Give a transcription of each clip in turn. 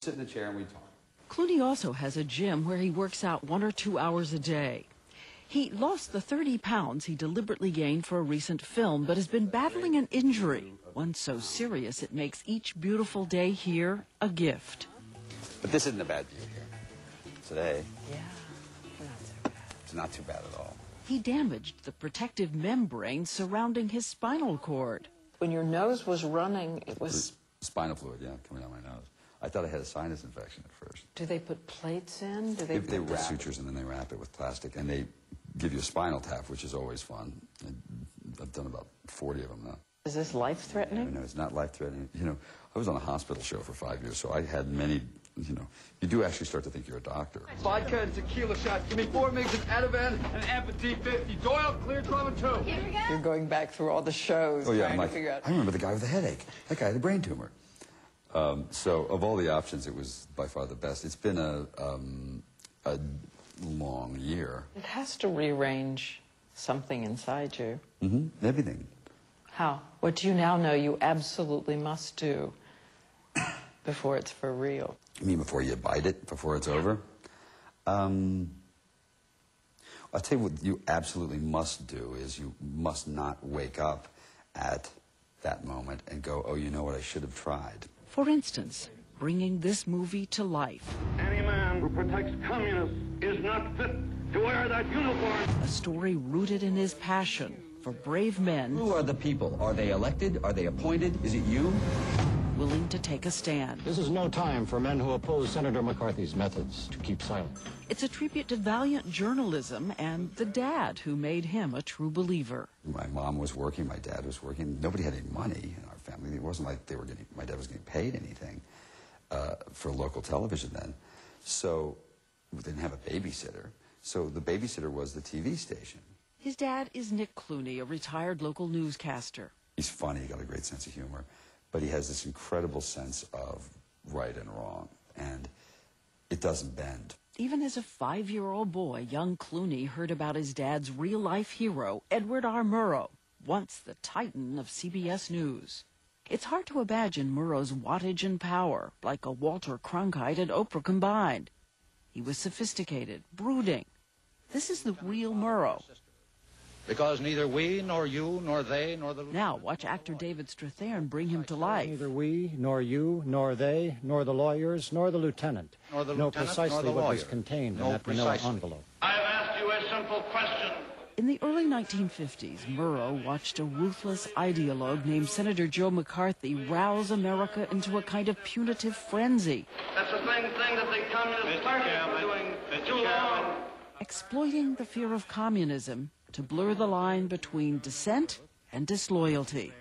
Sit in a chair and we talk. Clooney also has a gym where he works out 1 or 2 hours a day. He lost the 30 pounds he deliberately gained for a recent film, but has been battling an injury, one so serious it makes each beautiful day here a gift. But this isn't a bad view here. Today, Yeah, not so bad. it's not too bad at all. He damaged the protective membrane surrounding his spinal cord. When your nose was running, it was... Spinal fluid, yeah, coming out my nose. I thought I had a sinus infection at first. Do they put plates in? Do They wrap wrap sutures and then they wrap it with plastic, and they give you a spinal tap, which is always fun. I've done about 40 of them now. Is this life-threatening? No, it's not life-threatening. You know, I was on a hospital show for 5 years, so I had many, you know, you do actually start to think you're a doctor. Vodka and tequila shot. Give me 4 mgs of Ativan and Amphetamine 50. Doyle, clear trauma 2. Here we go. You're going back through all the shows trying to figure out... I remember the guy with the headache. That guy had a brain tumor. So of all the options, it was by far the best. It's been a long year. It has to rearrange something inside you. Mm-hmm. Everything. How? What do you now know you absolutely must do before it's for real? You mean before you bite it, before it's over? I'll tell you what you absolutely must do is you must not wake up at that moment and go, oh, you know what, I should have tried. For instance, bringing this movie to life. Any man who protects communists is not fit to wear that uniform. A story rooted in his passion for brave men. Who are the people? Are they elected? Are they appointed? Is it you? Willing to take a stand. This is no time for men who oppose Senator McCarthy's methods to keep silent. It's a tribute to valiant journalism and the dad who made him a true believer. My mom was working, my dad was working. Nobody had any money in our family. It wasn't like my dad was getting paid anything for local television then. So we didn't have a babysitter. So the babysitter was the TV station. His dad is Nick Clooney, a retired local newscaster. He's funny, he's got a great sense of humor, but he has this incredible sense of right and wrong, and it doesn't bend. Even as a 5-year-old boy, young Clooney heard about his dad's real-life hero, Edward R. Murrow, once the titan of CBS News. It's hard to imagine Murrow's wattage and power, like a Walter Cronkite and Oprah combined. He was sophisticated, brooding. This is the real Murrow. Because neither we, nor you, nor they, nor the... Now watch actor David Strathairn bring him to life. Neither we, nor you, nor they, nor the lawyers, nor the lieutenant know precisely what was contained in that manila envelope. I have asked you a simple question. In the early 1950s, Murrow watched a ruthless ideologue named Senator Joe McCarthy rouse America into a kind of punitive frenzy. That's the same thing that the Communist Party has been doing too long. Exploiting the fear of communism to blur the line between dissent and disloyalty.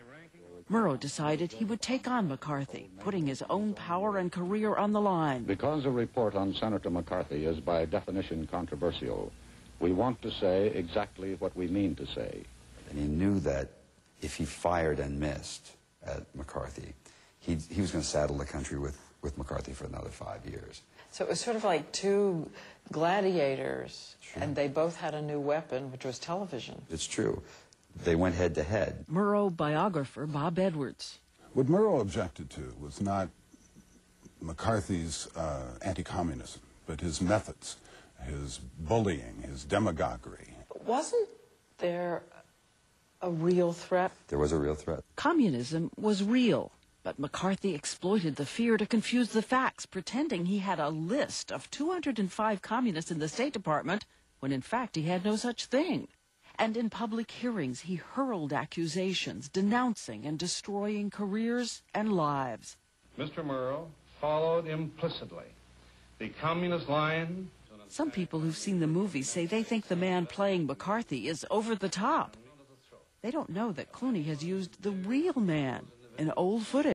Murrow decided he would take on McCarthy, putting his own power and career on the line. Because a report on Senator McCarthy is by definition controversial, we want to say exactly what we mean to say. And he knew that if he fired and missed at McCarthy, he was going to saddle the country with McCarthy for another 5 years. So it was sort of like two gladiators, and they both had a new weapon, which was television. It's true. They went head to head. Murrow biographer Bob Edwards. What Murrow objected to was not McCarthy's anti-communism, but his methods, his bullying, his demagoguery. Wasn't there a real threat? There was a real threat. Communism was real. But McCarthy exploited the fear to confuse the facts, pretending he had a list of 205 communists in the State Department, when in fact he had no such thing. And in public hearings, he hurled accusations, denouncing and destroying careers and lives. Mr. Murrow followed implicitly the communist line. Some people who've seen the movie say they think the man playing McCarthy is over the top. They don't know that Clooney has used the real man in old footage.